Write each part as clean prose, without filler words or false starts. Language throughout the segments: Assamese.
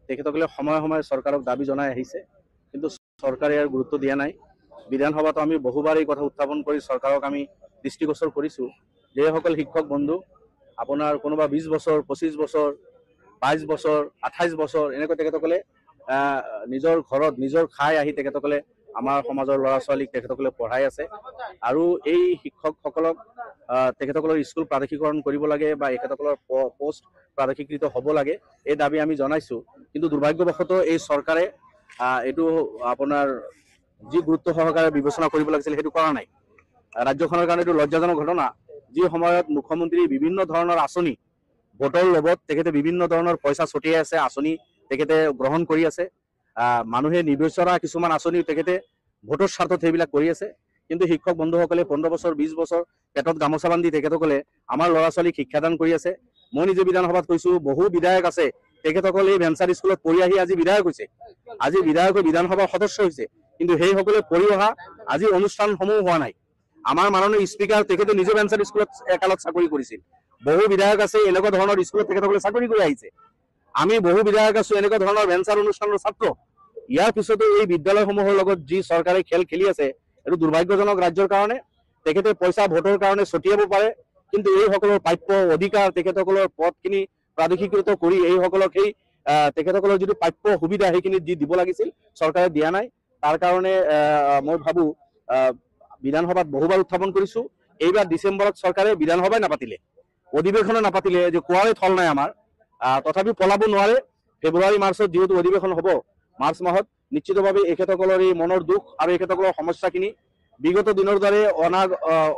তেখেতসকলে সময়ে সময়ে চৰকাৰক দাবী জনাই আহিছে, কিন্তু চৰকাৰে ইয়াৰ গুৰুত্ব দিয়া নাই। বিধানসভাতো আমি বহুবাৰ এই কথা উত্থাপন কৰি চৰকাৰক আমি দৃষ্টিগোচৰ কৰিছোঁ। যিসকল শিক্ষক বন্ধু আপোনাৰ কোনোবা 20 বছৰ, 25 বছৰ, 22 বছৰ, 28 বছৰ এনেকৈ তেখেতসকলে নিজৰ ঘৰত নিজৰ খাই আহি তেখেতসকলে আমাৰ সমাজৰ ল'ৰা ছোৱালীক তেখেতসকলে পঢ়াই আছে। আৰু এই শিক্ষকসকলক তেখেতসকলৰ স্কুল প্ৰাদেশিকৰণ কৰিব লাগে বা তেখেতসকলৰ পোষ্ট প্ৰাদেশিকৃত হ'ব লাগে, এই দাবী আমি জনাইছোঁ। কিন্তু দুৰ্ভাগ্যবশতঃ এই চৰকাৰে এইটো আপোনাৰ যি গুৰুত্ব সহকাৰে বিবেচনা কৰিব লাগিছিল সেইটো কৰা নাই। ৰাজ্যখনৰ কাৰণে এইটো লজ্জাজনক ঘটনা। যি সময়ত মুখ্যমন্ত্ৰী বিভিন্ন ধৰণৰ আঁচনি ভোটৰ লগত তেখেতে বিভিন্ন ধৰণৰ পইচা ছটিয়াই আছে, আঁচনি তেখেতে গ্ৰহণ কৰি আছে। মানুহে নিবিচৰা কিছুমান আঁচনি তেখেতে ভোটৰ স্বাৰ্থত সেইবিলাক কৰি আছে। কিন্তু শিক্ষক বন্ধুসকলে 15 বছৰ 20 বছৰ পেটত গামোচা বান্ধি তেখেতসকলে আমাৰ ল'ৰা ছোৱালীক শিক্ষাদান কৰি আছে। মই নিজে বিধানসভাত কৈছোঁ, বহু বিধায়ক আছে তেখেতসকলে এই ভেঞ্চাৰ স্কুলত পঢ়ি আহি আজি বিধায়ক হৈছে, আজি বিধায়ক হৈ বিধানসভাৰ সদস্য হৈছে। কিন্তু সেইসকলে পঢ়ি অহা আজি অনুষ্ঠানসমূহ হোৱা নাই। আমাৰ মাননীয় স্পীকাৰ তেখেতে নিজে ভেঞ্চাৰ স্কুলত একালত চাকৰি কৰিছিল। বহু বিধায়ক আছে এনেকুৱা ধৰণৰ স্কুলত তেখেতসকলে চাকৰি কৰি আহিছে। আমি বহু বিধায়ক আছো এনেকুৱা ধৰণৰ ভেঞ্চাৰ অনুষ্ঠানৰ ছাত্ৰ। ইয়াৰ পিছতো এই বিদ্যালয়সমূহৰ লগত যি চৰকাৰে খেল খেলি আছে, এইটো দুৰ্ভাগ্যজনক ৰাজ্যৰ কাৰণে। তেখেতে পইচা ভোটৰ কাৰণে ছটিয়াব পাৰে, কিন্তু এইসকলৰ প্ৰাপ্য অধিকাৰ তেখেতসকলৰ পদখিনি প্ৰাদেশিকৃত কৰি এইসকলক সেই তেখেতসকলৰ যিটো প্ৰাপ্য সুবিধা সেইখিনি যি দিব লাগিছিল চৰকাৰে দিয়া নাই। তাৰ কাৰণে মই ভাবোঁ বিধানসভাত বহুবাৰ উত্থাপন কৰিছোঁ। এইবাৰ ডিচেম্বৰত চৰকাৰে বিধানসভাই নাপাতিলে, অধিৱেশনো নাপাতিলে, যে কোৱাৰে থল নাই আমাৰ। তথাপিও পলাব নোৱাৰে। ফেব্ৰুৱাৰী মাৰ্চত যিহেতু অধিৱেশন হ'ব, মাৰ্চ মাহত নিশ্চিতভাৱে এখেতসকলৰ এই মনৰ দুখ আৰু এখেতসকলৰ সমস্যাখিনি বিগত দিনৰ দৰে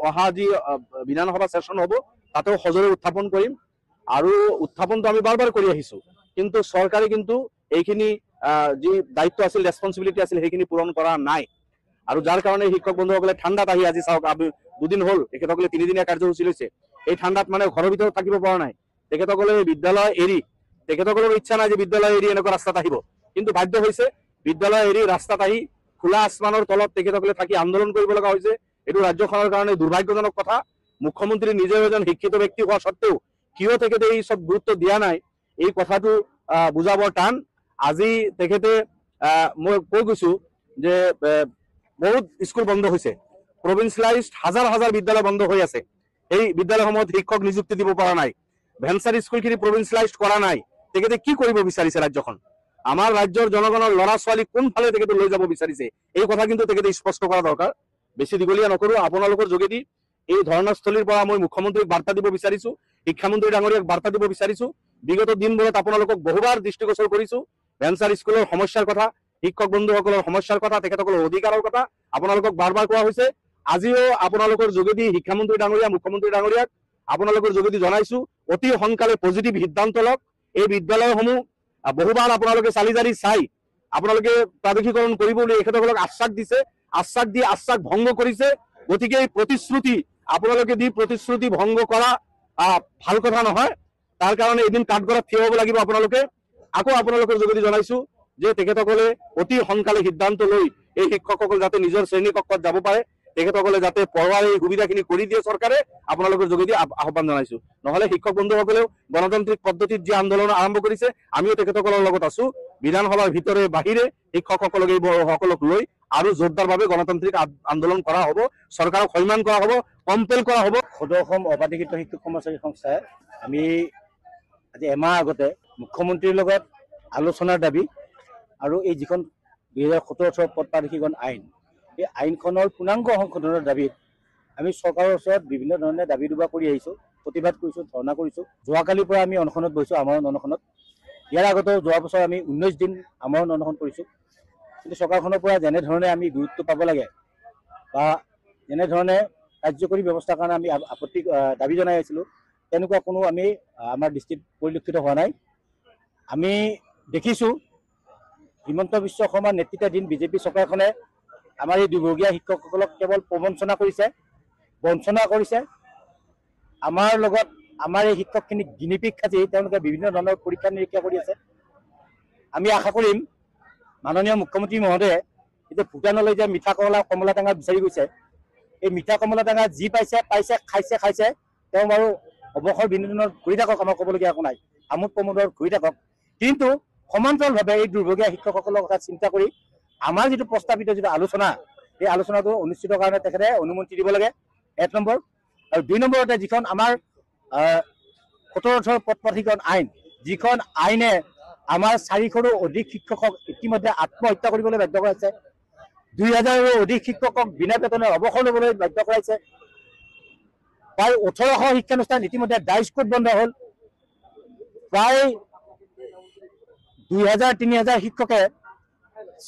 অহা যি বিধানসভা সেশন হ'ব তাতেও সজোৰে উত্থাপন কৰিম। আৰু উত্থাপনটো আমি বাৰ বাৰ কৰি আহিছোঁ, কিন্তু চৰকাৰে কিন্তু এইখিনি যি দায়িত্ব আছিল, ৰেছপনচিবিলিটি আছিল, সেইখিনি পূৰণ কৰা নাই। আৰু যাৰ কাৰণে শিক্ষক বন্ধুসকলে ঠাণ্ডাত আহি আজি চাওক, দুদিন হ'ল তেখেতসকলে 3দিনীয়া কাৰ্যসূচী লৈছে। এই ঠাণ্ডাত মানে ঘৰৰ ভিতৰত থাকিব পৰা নাই। তেখেতসকলে বিদ্যালয় এৰি, তেখেতসকলৰ ইচ্ছা নাই যে বিদ্যালয় এৰি এনেকুৱা ৰাস্তাত আহিব, কিন্তু বাধ্য হৈছে বিদ্যালয় এৰি ৰাস্তাত আহি খোলা আসমানৰ তলত তেখেতসকলে থাকি আন্দোলন কৰিব লগা হৈছে। এইটো ৰাজ্যখনৰ কাৰণে দুৰ্ভাগ্যজনক কথা। মুখ্যমন্ত্ৰী নিজেও এজন শিক্ষিত ব্যক্তি হোৱা স্বত্বেও কিয় তেখেতে এই সব গুৰুত্ব দিয়া নাই, এই কথাটো বুজাব টান। আজি তেখেতে মই কৈ গৈছোঁ যে বহুত স্কুল বন্ধ হৈছে, প্ৰভিন্সিয়েলাইজড হাজাৰ হাজাৰ বিদ্যালয় বন্ধ হৈ আছে। এই বিদ্যালয়সমূহত শিক্ষক নিযুক্তি দিব পৰা নাই, ভেঞ্চাৰ স্কুলখিনি প্ৰভিন্সিয়েলাইজড কৰা নাই। তেখেতে কি কৰিব বিচাৰিছে ৰাজ্যখন? আমাৰ ৰাজ্যৰ জনগণৰ ল'ৰা ছোৱালী কোনফালে তেখেতে লৈ যাব বিচাৰিছে, এই কথা কিন্তু তেখেতে স্পষ্ট কৰা দৰকাৰ। বেছি দীঘলীয়া নকৰোঁ, আপোনালোকৰ যোগেদি এই ধৰ্ণাস্থলীৰ পৰা মই মুখ্যমন্ত্ৰীক বাৰ্তা দিব বিচাৰিছোঁ, শিক্ষামন্ত্ৰী ডাঙৰীয়াক বাৰ্তা দিব বিচাৰিছোঁ। বিগত দিনবোৰত আপোনালোকক বহুবাৰ দৃষ্টিগোচৰ কৰিছোঁ ভেঞ্চাৰ স্কুলৰ সমস্যাৰ কথা, শিক্ষক বন্ধুসকলৰ সমস্যাৰ কথা, তেখেতসকলৰ অধিকাৰৰ কথা আপোনালোকক বাৰ বাৰ কোৱা হৈছে। আজিও আপোনালোকৰ যোগেদি শিক্ষামন্ত্ৰী ডাঙৰীয়া, মুখ্যমন্ত্ৰী ডাঙৰীয়াক আপোনালোকৰ যোগেদি জনাইছোঁ, অতি সোনকালে পজিটিভ সিদ্ধান্ত লওক। এই বিদ্যালয়সমূহ বহুবাৰ আপোনালোকে চালি জাৰি চাই আপোনালোকে প্ৰাদেশিকৰণ কৰিব বুলি এখেতসকলক আশ্বাস দিছে, আশ্বাস দি আশ্বাস ভংগ কৰিছে। গতিকে এই প্ৰতিশ্ৰুতি আপোনালোকে দি প্ৰতিশ্ৰুতি ভংগ কৰা ভাল কথা নহয়। তাৰ কাৰণে এদিন কাঠগড়াত থিয় হ'ব লাগিব আপোনালোকে। আকৌ আপোনালোকৰ যোগেদি জনাইছোঁ যে তেখেতসকলে অতি সোনকালে সিদ্ধান্ত লৈ এই শিক্ষকসকল যাতে নিজৰ শ্ৰেণীকক্ষত যাব পাৰে, তেখেতসকলে যাতে পঢ়োৱাৰ এই সুবিধাখিনি কৰি দিয়ে চৰকাৰে, আপোনালোকৰ যোগেদি আহ্বান জনাইছোঁ। নহ'লে শিক্ষক বন্ধুসকলেও গণতান্ত্ৰিক পদ্ধতিত যি আন্দোলন আৰম্ভ কৰিছে আমিও তেখেতসকলৰ লগত আছোঁ। বিধানসভাৰ ভিতৰে বাহিৰে শিক্ষকসকলক এই সকলক লৈ আৰু জোৰদাৰভাৱে গণতান্ত্ৰিক আন্দোলন কৰা হ'ব, চৰকাৰক সন্মান কৰা হ'ব, কম্পেল কৰা হ'ব। সদৌ অসম অবাধিকৃত শিক্ষক কৰ্মচাৰী সংস্থাই আমি আজি এমাহ আগতে মুখ্যমন্ত্ৰীৰ লগত আলোচনাৰ দাবী আৰু এই যিখন 2017 পদ প্ৰাদেশিকৰণ আইন, এই আইনখনৰ পূৰ্ণাংগ সংশোধনৰ দাবীত আমি চৰকাৰৰ ওচৰত বিভিন্ন ধৰণে দাবী দুবা কৰি আহিছোঁ, প্ৰতিবাদ কৰিছোঁ, ধৰ্ণা কৰিছোঁ। যোৱাকালিৰ পৰা আমি অনশনত বহিছোঁ, আমৰণ অনশনত। ইয়াৰ আগতেও যোৱা বছৰ আমি 19 দিন আমৰণ অনশন কৰিছোঁ। কিন্তু চৰকাৰখনৰ পৰা যেনেধৰণে আমি গুৰুত্ব পাব লাগে বা যেনেধৰণে কাৰ্যকৰী ব্যৱস্থাৰ কাৰণে আমি দাবী জনাই আছিলোঁ, তেনেকুৱা কোনো আমি আমাৰ দৃষ্টিত পৰিলক্ষিত হোৱা নাই। আমি দেখিছোঁ হিমন্ত বিশ্ব শৰ্মাৰ নেতৃত্বাধীন বিজেপি চৰকাৰখনে আমাৰ এই দুৰ্ভগীয়া শিক্ষকসকলক কেৱল প্ৰবঞ্চনা কৰিছে, বঞ্চনা কৰিছে। আমাৰ লগত আমাৰ এই শিক্ষকখিনিক গিনিপিগ সাজি তেওঁলোকে বিভিন্ন ধৰণৰ পৰীক্ষা নিৰীক্ষা কৰি আছে। আমি আশা কৰিম মাননীয় মুখ্যমন্ত্ৰী মহোদয়ে এতিয়া ভূটানলৈ যে মিঠা কমলা টেঙা বিচাৰি গৈছে, এই মিঠা কমলা টেঙা যি পাইছে খাইছে। তেওঁ বাৰু অৱসৰ বিনোদনত ঘূৰি থাকক, আমাৰ ক'বলগীয়া একো নাই, আমোদ প্ৰমোদৰ ঘূৰি থাকক। কিন্তু সমান্তৰালভাৱে এই দুৰ্ভগীয়া শিক্ষকসকলৰ কথা চিন্তা কৰি আমাৰ যিটো প্ৰস্তাৱিত যিটো আলোচনা, এই আলোচনাটো অনুষ্ঠিত কাৰণে তেখেতে অনুমতি দিব লাগে ১ নম্বৰ। আৰু ২ নম্বৰতে যিখন আমাৰ ১৭-১৮ পদ প্ৰাধিকৰণ আইন, যিখন আইনে আমাৰ ৪০০ৰো অধিক শিক্ষকক ইতিমধ্যে আত্মহত্যা কৰিবলৈ বাধ্য কৰাইছে, ২০০০ৰো অধিক শিক্ষকক বিনা বেতনে অৱসৰ ল'বলৈ বাধ্য কৰাইছে, প্ৰায় ১৮০০ শিক্ষানুষ্ঠান ইতিমধ্যে ডাইচ কোড বন্ধ হ'ল, প্ৰায় ২০০০-৩০০০ শিক্ষকে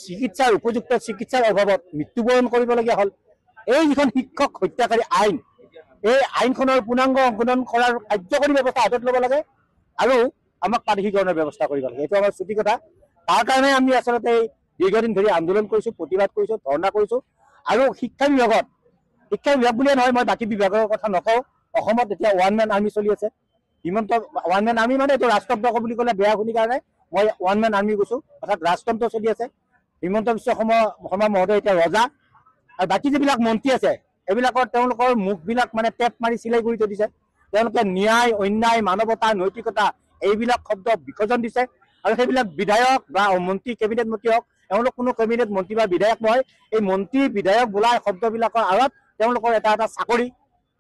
চিকিৎসাৰ উপযুক্ত চিকিৎসাৰ অভাৱত মৃত্যুবৰণ কৰিবলগীয়া হ'ল। এই যিখন শিক্ষক হত্যাকাৰী আইন, এই আইনখনৰ পূৰ্ণাংগ সংশোধন কৰাৰ কাৰ্যকৰী ব্যৱস্থা হাতত ল'ব লাগে আৰু আমাক প্ৰাদেশিকৰণৰ ব্যৱস্থা কৰিব লাগে। এইটো আমাৰ চুটি কথা। তাৰ কাৰণে আমি আচলতে এই দীৰ্ঘদিন ধৰি আন্দোলন কৰিছোঁ, প্ৰতিবাদ কৰিছোঁ, ধৰ্ণা কৰিছোঁ। আৰু শিক্ষা বিভাগ বুলিয়ে নহয়, মই বাকী বিভাগৰ কথা নকওঁ। অসমত এতিয়া ওৱান মেন আৰ্মি চলি আছে। হিমন্ত ওৱান মেন আৰ্মি মানে এইটো ৰাজতন্ত্ৰ বুলি ক'লে বেয়া শুনি কাৰণে মই ওৱান মেন আৰ্মি কৈছোঁ, অৰ্থাৎ ৰাজতন্ত্ৰ চলি আছে। হিমন্ত বিশ্ব শৰ্মা মহোদয় এতিয়া ৰজা, আৰু বাকী যিবিলাক মন্ত্ৰী আছে এইবিলাকৰ তেওঁলোকৰ মুখবিলাক মানে টেপ মাৰি চিলাই কৰি থৈ দিছে। তেওঁলোকে ন্যায়, অন্যায়, মানৱতা, নৈতিকতা এইবিলাক শব্দ বিসৰ্জন দিছে। আৰু সেইবিলাক বিধায়ক বা মন্ত্ৰী, কেবিনেট মন্ত্ৰী হওক, এওঁলোক কোনো কেবিনেট মন্ত্ৰী বা বিধায়ক নহয়। এই মন্ত্ৰী বিধায়ক বোলা শব্দবিলাকৰ আঁৰত তেওঁলোকৰ এটা চাকৰি,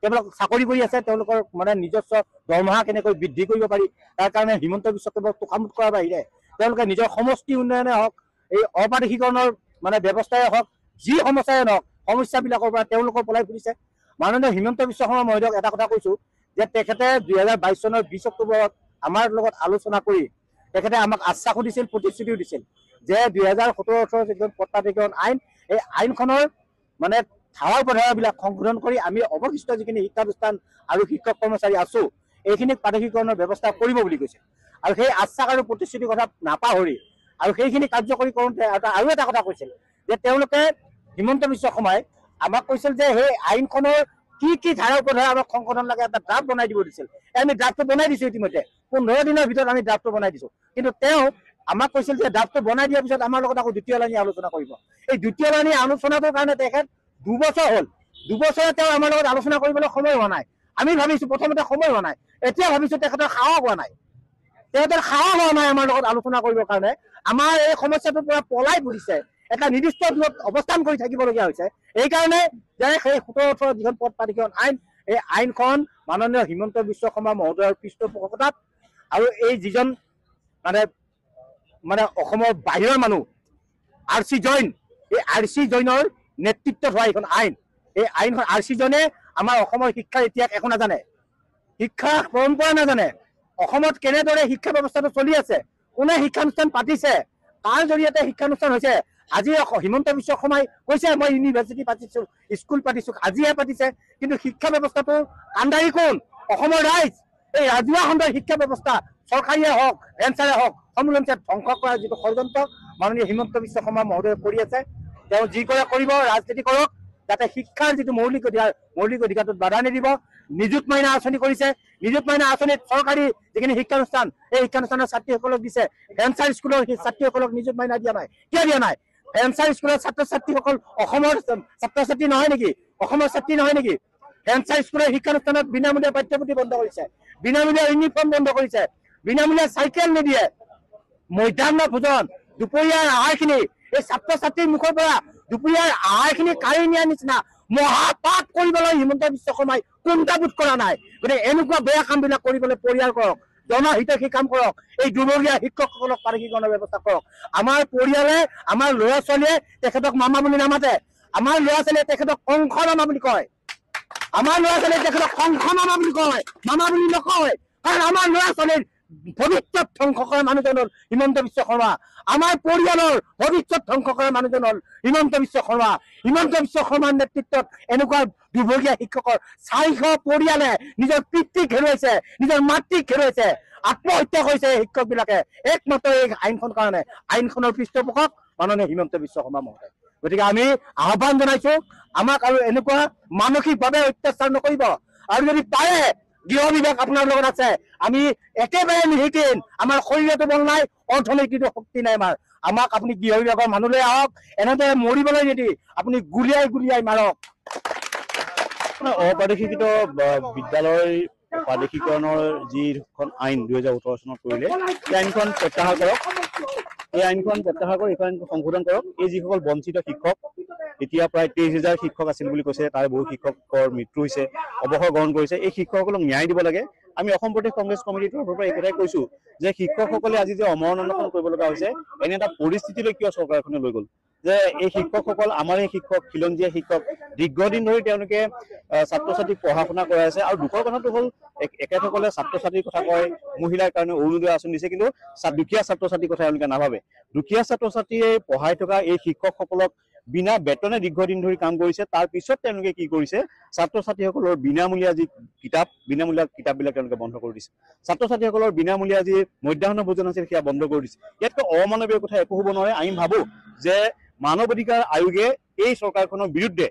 তেওঁলোক চাকৰি কৰি আছে। তেওঁলোকৰ মানে নিজস্ব দৰমহা কেনেকৈ বৃদ্ধি কৰিব পাৰি তাৰ কাৰণে হিমন্ত বিশ্ব শৰ্মাক তোষামোদ কৰাৰ বাহিৰে তেওঁলোকে নিজৰ সমষ্টি উন্নয়নে হওক, এই অপ্ৰাদেশিকৰণৰ মানে ব্যৱস্থাই হওক, যি সমস্যাই নহওক, সমস্যাবিলাকৰ পৰা তেওঁলোকৰ পলাই ফুৰিছে। মাননীয় হিমন্ত বিশ্ব শৰ্মা মহোদয়ক এটা কথা কৈছোঁ যে তেখেতে ২০২২ চনৰ ২০ অক্টোবৰত আমাৰ লগত আলোচনা কৰি তেখেতে আমাক আশ্বাসো দিছিল, প্ৰতিশ্ৰুতিও দিছিল যে ২০১৭-১৮ যিখন পদ প্ৰাধিকৰণ আইন, এই আইনখনৰ মানে ধাৰা উপধাৰাবিলাক সংশোধন কৰি আমি অৱশিষ্ট যিখিনি শিক্ষানুষ্ঠান আৰু শিক্ষক কৰ্মচাৰী আছোঁ এইখিনিক প্ৰাদেশিকৰণৰ ব্যৱস্থা কৰিব বুলি কৈছে। আৰু সেই আশ্বাস আৰু প্ৰতিশ্ৰুতিৰ কথা নাপাহৰি আৰু সেইখিনি কাৰ্যকৰী কৰোঁতে আৰু এটা কথা কৈছিল যে তেওঁলোকে হিমন্ত বিশ্ব শৰ্মাই আমাক কৈছিল যে সেই আইনখনৰ কি কি ধাৰা উপধাৰা আমাক সংশোধন লাগে এটা ড্ৰাফ্ট বনাই দিব দিছিল। আমি ড্ৰাফ্টটো বনাই দিছোঁ ইতিমধ্যে, ১৫ দিনৰ ভিতৰত আমি ড্ৰাফ্টটো বনাই দিছোঁ। কিন্তু তেওঁ আমাক কৈছিল যে ড্ৰাফ্টটো বনাই দিয়াৰ পিছত আমাৰ লগত আকৌ দ্বিতীয় লানি আলোচনা কৰিব। এই দ্বিতীয় লানি আলোচনাটোৰ কাৰণে তেখেত ২ বছৰ হ'ল, ২ বছৰে তেওঁ আমাৰ লগত আলোচনা কৰিবলৈ সময় হোৱা নাই। আমি ভাবিছোঁ প্ৰথমতে সময় হোৱা নাই, এতিয়া ভাবিছোঁ তেখেতৰ সাহস হোৱা নাই। তেখেতৰ সাহস হোৱা নাই আমাৰ লগত আলোচনা কৰিবৰ কাৰণে। আমাৰ এই সমস্যাটোৰ পৰা পলাই ফুৰিছে, এটা নিৰ্দিষ্ট দূৰত অৱস্থান কৰি থাকিবলগীয়া হৈছে। এইকাৰণে যে সেই ১৭-১৮ যিখন পদ প্ৰাধিকৰণ আইন, এই আইনখন মাননীয় হিমন্ত বিশ্ব শৰ্মা মহোদয়ৰ পৃষ্ঠপোষকতাত আৰু এই যিজন মানে অসমৰ বাহিৰৰ মানুহ RC জৈন, এই RC জৈনৰ নেতৃত্বত হোৱা এইখন আইন, এই আইনখন RC জৈনে আমাৰ অসমৰ শিক্ষাৰ ইতিহাস একো নাজানে, শিক্ষা পৰম্পৰা নাজানে, অসমত কেনেদৰে শিক্ষা ব্যৱস্থাটো চলি আছে, কোনে শিক্ষানুষ্ঠান পাতিছে, তাৰ জৰিয়তে শিক্ষানুষ্ঠান হৈছে। আজি হিমন্ত বিশ্ব শৰ্মাই কৈছে মই ইউনিভাৰ্চিটি পাতিছোঁ, স্কুল পাতিছোঁ, আজিহে পাতিছে। কিন্তু শিক্ষা ব্যৱস্থাটো কাণ্ডাৰী কোন? অসমৰ ৰাইজ। এই ৰাজহুৱা খণ্ডৰ শিক্ষা ব্যৱস্থা চৰকাৰীয়ে হওক, ভেঞ্চাৰে হওক, সমূলমে ধ্বংস কৰাৰ যিটো ষড়যন্ত্ৰ মাননীয় হিমন্ত বিশ্ব শৰ্মা মহোদয়ে কৰি আছে। তেওঁ যি কৰে কৰিব, ৰাজনীতি কৰক, যাতে শিক্ষাৰ যিটো মৌলিক অধিকাৰটোত বাধা নিদিব। নিযুত মাইনা আঁচনি কৰিছে, নিযুত মাইনা আঁচনিত চৰকাৰী যিখিনি শিক্ষানুষ্ঠান, এই শিক্ষানুষ্ঠানৰ ছাত্ৰীসকলক দিছে। ভেঞ্চাৰ স্কুলৰ ছাত্ৰীসকলক নিযুত মাইনা দিয়া নাই, কিয় দিয়া নাই? ভেঞ্চাৰ স্কুলৰ ছাত্ৰ ছাত্ৰীসকল অসমৰ ছাত্ৰ ছাত্ৰী নহয় নেকি? অসমৰ ছাত্ৰী নহয় নেকি? ভেঞ্চাৰ স্কুলৰ শিক্ষানুষ্ঠানত বিনামূলীয়া পাঠ্যপুথি বন্ধ কৰিছে, বিনামূলীয়া ইউনিফৰ্ম বন্ধ কৰিছে, বিনামূলীয়া চাইকেল নিদিয়ে, মধ্যাহ্ন ভোজন, দুপৰীয়াৰ আহাৰখিনি এই ছাত্ৰ ছাত্ৰীৰ মুখৰ পৰা দুপৰীয়াৰ আহাৰখিনি কাঢ়ি নিয়াৰ নিচিনা মহাপাপ কৰিবলৈ হিমন্ত বিশ্ব শৰ্মাই কুণ্ঠাবোধ কৰা নাই। গতিকে এনেকুৱা বেয়া কামবিলাক কৰিবলৈ পৰিয়াল কৰক, জনহিতৈষী কাম কৰক, এই দুৰ্ভগীয়া শিক্ষকসকলক প্ৰাদেশিকৰণৰ ব্যৱস্থা কৰক। আমাৰ পৰিয়ালে, আমাৰ ল'ৰা ছোৱালীয়ে তেখেতক মামা বুলি নামাতে, আমাৰ ল'ৰা ছোৱালীয়ে তেখেতক কংস মামা বুলি কয়, আমাৰ ল'ৰা ছোৱালীয়ে তেখেতক কংস মামা বুলি কয়, মামা বুলি নকয়। কাৰণ আমাৰ ল'ৰা ছোৱালীৰ ভৱিষ্যত ধ্বংস কৰা মানুহজন হ'ল হিমন্ত বিশ্ব শৰ্মা। আমাৰ পৰিয়ালৰ ভৱিষ্যত ধ্বংস কৰা মানুহজন হ'ল হিমন্ত বিশ্ব শৰ্মা। হিমন্ত বিশ্ব শৰ্মাৰ নেতৃত্বত এনেকুৱা দুৰ্ভগীয়া শিক্ষকৰ ৪০০ পৰিয়ালে নিজৰ পিতৃক হেৰুৱাইছে, নিজৰ মাতৃক হেৰুৱাইছে, আত্মহত্যা কৰিছে শিক্ষকবিলাকে একমাত্ৰ এই আইনখনৰ কাৰণে। আইনখনৰ পৃষ্ঠপোষক মাননীয় হিমন্ত বিশ্ব শৰ্মা মহোদয়। গতিকে আমি আহ্বান জনাইছো, আমাক আৰু এনেকুৱা মানসিকভাৱে অত্যাচাৰ নকৰিব। আৰু যদি পাৰে গৃহ বিভাগ আপোনাৰ লগত আছে, আমি একেবাৰে নিশিকিম, আমাৰ শৰীৰতো বল নাই, অৰ্থনৈতিক শক্তি নাই আমাক আপুনি গৃহ বিভাগৰ মানুহলৈ আহক, এনেদৰে মৰিবলৈ নিদি আপুনি গুলিয়াই গুলিয়াই মাৰক। অপ্ৰাদেশিকৃত বিদ্যালয় প্ৰাদেশিকৰণৰ যিখন আইন 2018 চনত কৰিলে এই আইনখন প্ৰত্যাহাৰ কৰক, এই আইনখন প্ৰত্যাহাৰ কৰি এইখন সংশোধন কৰক। এই যিসকল বঞ্চিত শিক্ষক, এতিয়া প্ৰায় 23,000 শিক্ষক আছিল বুলি কৈছে, তাৰে বহু শিক্ষকৰ মৃত্যু হৈছে, অৱসৰ গ্ৰহণ কৰিছে। এই শিক্ষকসকলক ন্যায় দিব লাগে। আমি অসম প্ৰদেশ কংগ্ৰেছ কমিটিৰ তৰফৰ পৰা এই কথাই কৈছো যে শিক্ষকসকলে আজি যে অমৰণ অনশন কৰিব লগা হৈছে, এনে এটা পৰিস্থিতিলৈ কিয় চৰকাৰখনে লৈ গ'ল যে এই শিক্ষকসকল আমাৰ এই শিক্ষক, খিলঞ্জীয়া শিক্ষক, দীৰ্ঘদিন ধৰি তেওঁলোকে ছাত্ৰ ছাত্ৰীক পঢ়া শুনা কৰাই আছে। আৰু দুখৰ কথাটো হ'ল এখেতসকলে ছাত্ৰ ছাত্ৰীৰ কথা কয়, মহিলাৰ কাৰণে অৰুণোদয় আঁচনি দিছে, কিন্তু দুখীয়া ছাত্ৰ ছাত্ৰীৰ কথা তেওঁলোকে নাভাবে। দুখীয়া ছাত্ৰ ছাত্ৰীয়ে পঢ়াই থকা এই শিক্ষকসকলক বিনা বেতনে দীৰ্ঘদিন ধৰি কাম কৰিছে। তাৰ পিছত তেওঁলোকে কি কৰিছে, ছাত্ৰ ছাত্ৰীসকলৰ বিনামূলীয়া যি বিনামূলীয়া কিতাপবিলাক তেওঁলোকে বন্ধ কৰি দিছে। ছাত্ৰ ছাত্ৰীসকলৰ বিনামূলীয়া যি মধ্যাহ্ন ভোজন আছিল সেয়া বন্ধ কৰি দিছে। ইয়াতকৈ অমানৱীয় কথা একো হ'ব নোৱাৰে। আমি ভাবো যে মানৱ অধিকাৰ আয়োগে এই চৰকাৰখনৰ বিৰুদ্ধে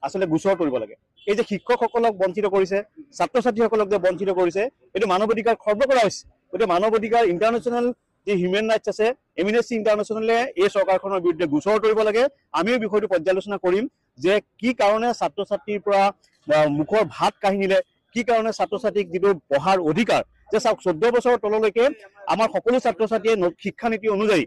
আচলতে গোচৰ কৰিব লাগে। এই যে শিক্ষকসকলক বঞ্চিত কৰিছে, ছাত্ৰ ছাত্ৰীসকলক যে বঞ্চিত কৰিছে, এইটো মানৱ অধিকাৰ খৰ্ব কৰা হৈছে। গতিকে মানৱ অধিকাৰ ইণ্টাৰনেশ্যনেল যি হিউমেন ৰাইটছ আছে, এমনেষ্টি ইণ্টাৰনেশ্যনেলে এই চৰকাৰখনৰ বিৰুদ্ধে গোচৰ কৰিব লাগে। আমিও বিষয়টো পৰ্যালোচনা কৰিম যে কি কাৰণে ছাত্ৰ ছাত্ৰীৰ পৰা মুখৰ ভাত কাঢ়ি নিলে, কি কাৰণে ছাত্ৰ ছাত্ৰীক যিটো পঢ়াৰ অধিকাৰ, যে চাওক 14 বছৰৰ তললৈকে আমাৰ সকলো ছাত্ৰ ছাত্ৰীয়ে শিক্ষানীতি অনুযায়ী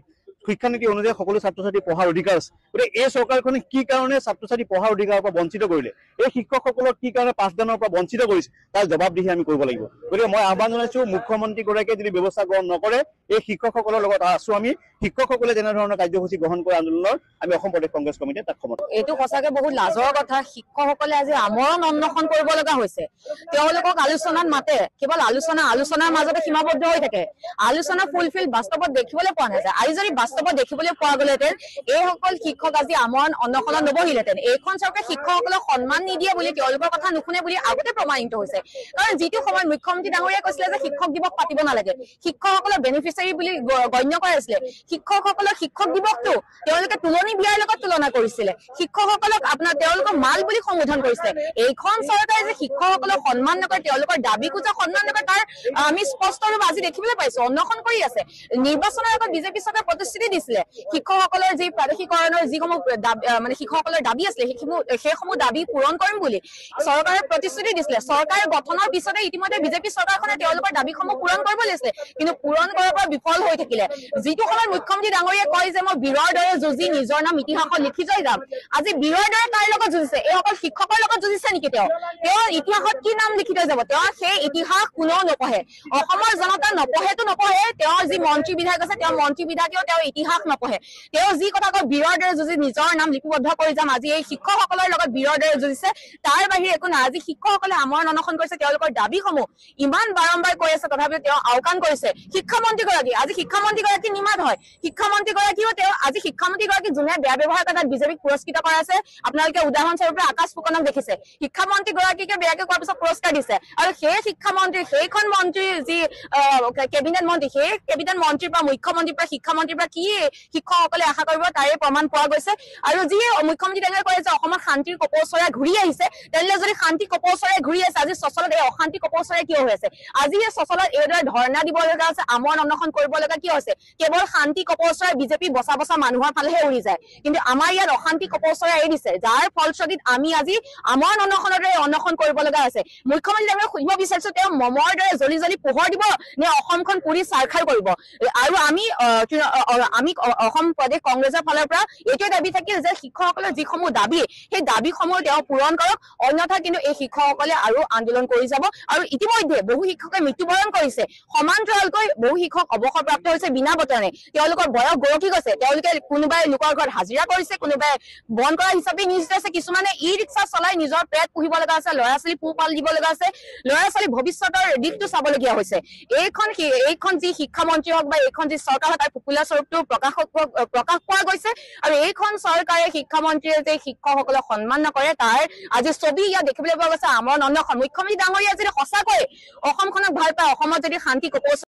সকলো ছাত্ৰ ছাত্ৰী পঢ়াৰ অধিকাৰ আছে। গতিকে এই চৰকাৰখনে কি কাৰণে ছাত্ৰ ছাত্ৰী পঢ়াৰ অধিকাৰৰ পৰা বঞ্চিত কৰিলে, এই শিক্ষকসকলক কি কাৰণে পাঠদানৰ পৰা বঞ্চিত কৰিছে, তাৰ জবাবদিহি আমি কৰিব লাগিব। গতিকে মই আহ্বান জনাইছো, মুখ্যমন্ত্ৰীগৰাকীয়ে যদি ব্যৱস্থা গ্ৰহণ নকৰে, এই শিক্ষকসকলৰ লগত আছো আমি। শিক্ষকসকলে যেনেধৰণৰ কাৰ্যসূচী গ্ৰহণ কৰা আন্দোলনৰ আমি অসম প্ৰদেশ কংগ্ৰেছ কমিটিয়ে তাক সমৰ্থন। এইটো সঁচাকে বহুত লাজৰ কথা। শিক্ষকসকলে আজি আমৰণ অনশন কৰিব লগা হৈছে। তেওঁলোকক আলোচনাত মাতে, কেৱল আলোচনাৰ মাজতে সীমাবদ্ধ হৈ থাকে। আলোচনা ফুলফিল বাস্তৱত দেখিবলৈ পোৱা নাযায়। আজি যদি বাস্তৱত দেখিবলৈ পোৱা গ'লহেঁতেন, এইসকল শিক্ষক আজি আমৰণ অনশনত নবহিলেহেঁতেন। এইখন চৰকাৰে শিক্ষকসকলক সন্মান নিদিয়ে বুলি, তেওঁলোকৰ কথা নুশুনে বুলি আগতে প্ৰমাণিত হৈছে। কাৰণ যিটো সময়ত মুখ্যমন্ত্ৰী ডাঙৰীয়াই কৈছিলে যে শিক্ষক দিৱস পাতিব নালাগে, শিক্ষকসকলৰ বেনিফিচিয়াৰী বুলি গণ্য কৰা হৈছিলে, শিক্ষকসকলক শিক্ষক দিৱসটো তেওঁলোকে তুলনি বিয়াৰ লগত তুলনা কৰিছিলে, শিক্ষকসকলক তেওঁলোকক মাল বুলি সম্বোধন কৰিছিলে। এইখন চৰকাৰে যে শিক্ষকসকলক সন্মান নকৰে, তেওঁলোকৰ দাবী কোজা সন্মান নকৰে, তাৰ আমি স্পষ্টৰূপে আজি দেখিবলৈ পাইছো। অনশন কৰি আছে। নিৰ্বাচনৰ আগত বিজেপি চৰকাৰে প্ৰতিশ্ৰুতি দিছিলে, শিক্ষকসকলৰ যি প্ৰাদেশিকৰণৰ যিসমূহ মানে শিক্ষকসকলৰ দাবী আছিলে সেইসমূহ দাবী পূৰণ কৰিম বুলি চৰকাৰে প্ৰতিশ্ৰুতি দিছিলে। চৰকাৰ গঠনৰ পিছতে ইতিমধ্যে বিজেপি চৰকাৰখনে তেওঁলোকৰ দাবীসমূহ পূৰণ কৰিব লাগিছিলে, কিন্তু পূৰণ কৰাৰ পৰা বিফল হৈ থাকিলে। যিটো সময়ত মুখ্যমন্ত্ৰী ডাঙৰীয়াই কয় যে মই বীৰৰ দৰে যুঁজি নিজৰ নাম ইতিহাসত লিখি থৈ যাম, আজি বীৰৰ দৰে কাৰ লগত যুঁজিছে? এই অকল শিক্ষকৰ লগত যুঁজিছে নেকি? তেওঁ ইতিহাসত কি নাম লিখি থৈ যাব? তেওঁ সেই ইতিহাস কোনেও নপঢ়ে। অসমৰ জনতা নপঢ়ে। তেওঁৰ যি মন্ত্ৰী বিধায়ক আছে, তেওঁ মন্ত্ৰী বিধায়কেও তেওঁৰ ইতিহাস নপঢ়ে। তেওঁ যি কথা কয় বীৰৰ দৰে যুঁজি নিজৰ নাম লিপিবদ্ধ কৰি যাম, আজি এই শিক্ষকসকলৰ লগত বীৰৰ দৰে যুঁজিছে, তাৰ বাহিৰে একো নাই। আজি শিক্ষকসকলে আমৰণ অনশন কৰিছে, তেওঁলোকৰ দাবীসমূহ ইমান বাৰম্বাৰ কৈ আছে, তথাপিও তেওঁ আওকাণ কৰিছে। শিক্ষামন্ত্ৰীগৰাকী, আজি শিক্ষামন্ত্ৰীগৰাকী নিমাত হয়। শিক্ষামন্ত্ৰীগৰাকীও আজি শিক্ষামন্ত্ৰীগৰাকী যোনে বেয়া ব্যৱহাৰ কৰাত বিজেপিক পুৰস্কৃত কৰা আছে। আপোনালোকে উদাহৰণস্বৰূপে আকাশ ফুকনক দেখিছে, শিক্ষামন্ত্ৰীগৰাকীকে বেয়াকে কোৱাৰ পিছত পুৰস্কাৰ দিছে। আৰু সেই শিক্ষামন্ত্ৰী, সেইখন মন্ত্ৰীৰ যি কেবিনেট মন্ত্ৰী, সেই কেবিনেট মন্ত্ৰীৰ পৰা, মুখ্যমন্ত্ৰীৰ পৰা, শিক্ষামন্ত্ৰীৰ পৰা কি শিক্ষকসকলে আশা কৰিব তাৰে প্ৰমাণ পোৱা গৈছে। আৰু যি মুখ্যমন্ত্ৰী ডাঙৰীয়াই কয় যে অসমত শান্তিৰ কপৌচৰাই ঘূৰি আহিছে, তেনেহলে যদি শান্তি কপৌচৰাই ঘূৰি আছে, আজি চচলত এই অশান্তি কপৌচৰাই কিয় হৈ আছে? আজি এই চচলত এইদৰে ধৰ্ণা দিব লগা আছে, আমৰণ অনশন কৰিব লগা কিয় হৈছে? কেৱল শান্তি কপৌচৰাই বিজেপি বচা মানুহৰ ফালেহে উৰি যায়, কিন্তু আমাৰ ইয়াত অশান্তি কপৌচৰাই এৰি দিছে, যাৰ ফলশ্ৰুতিত আমি আজি আমৰণ অনশনৰে অনশন কৰিব লগা হৈছে। মুখ্যমন্ত্ৰী ডাঙৰীয়াক সুধিব বিচাৰিছো, তেওঁ মমৰ দৰে জ্বলি জ্বলি পোহৰ দিব নে অসমখন পুৰি চাৰখাৰ কৰিব? আৰু আমি অসম প্ৰদেশ কংগ্ৰেছৰ ফালৰ পৰা এইটোৱে দাবী থাকিল যে শিক্ষকসকলৰ যিসমূহ দাবী, সেই দাবীসমূহ তেওঁ পূৰণ কৰক, অন্যথা কিন্তু এই শিক্ষকসকলে আৰু আন্দোলন কৰি যাব। আৰু ইতিমধ্যে বহু শিক্ষকে মৃত্যুবৰণ কৰিছে, সমান্তৰালকৈ বহু শিক্ষক অৱসৰপ্ৰাপ্ত হৈছে বিনা বেতনে। তেওঁলোকৰ বয়স গৰকি গৈছে, তেওঁলোকে কোনোবাই লোকৰ ঘৰত হাজিৰা কৰিছে, কোনোবাই বন কৰা হিচাপে নিয়োজিত আছে, কিছুমানে ই ৰিক্সা চলাই নিজৰ পেট পুহিব লগা আছে, ল'ৰা ছোৱালী পোহপাল দিব লগা আছে, ল'ৰা ছোৱালী ভৱিষ্যতৰ দিশটো চাবলগীয়া হৈছে। এইখন যি শিক্ষামন্ত্ৰী হওক বা এইখন যি চৰকাৰ হওক, তাৰ পপুলাৰ স্বৰূপটো প্ৰকাশ পোৱা গৈছে। আৰু এইখন চৰকাৰে শিক্ষামন্ত্ৰীয়ে যে শিক্ষকসকলক সন্মান নকৰে, তাৰ আজি ছবি ইয়াত দেখিবলৈ পোৱা গৈছে। আমৰণ অনশন। মুখ্যমন্ত্ৰী ডাঙৰীয়া যদি সঁচাকৈ অসমখনক ভাল পায়, অসমত যদি শান্তি কপৌচ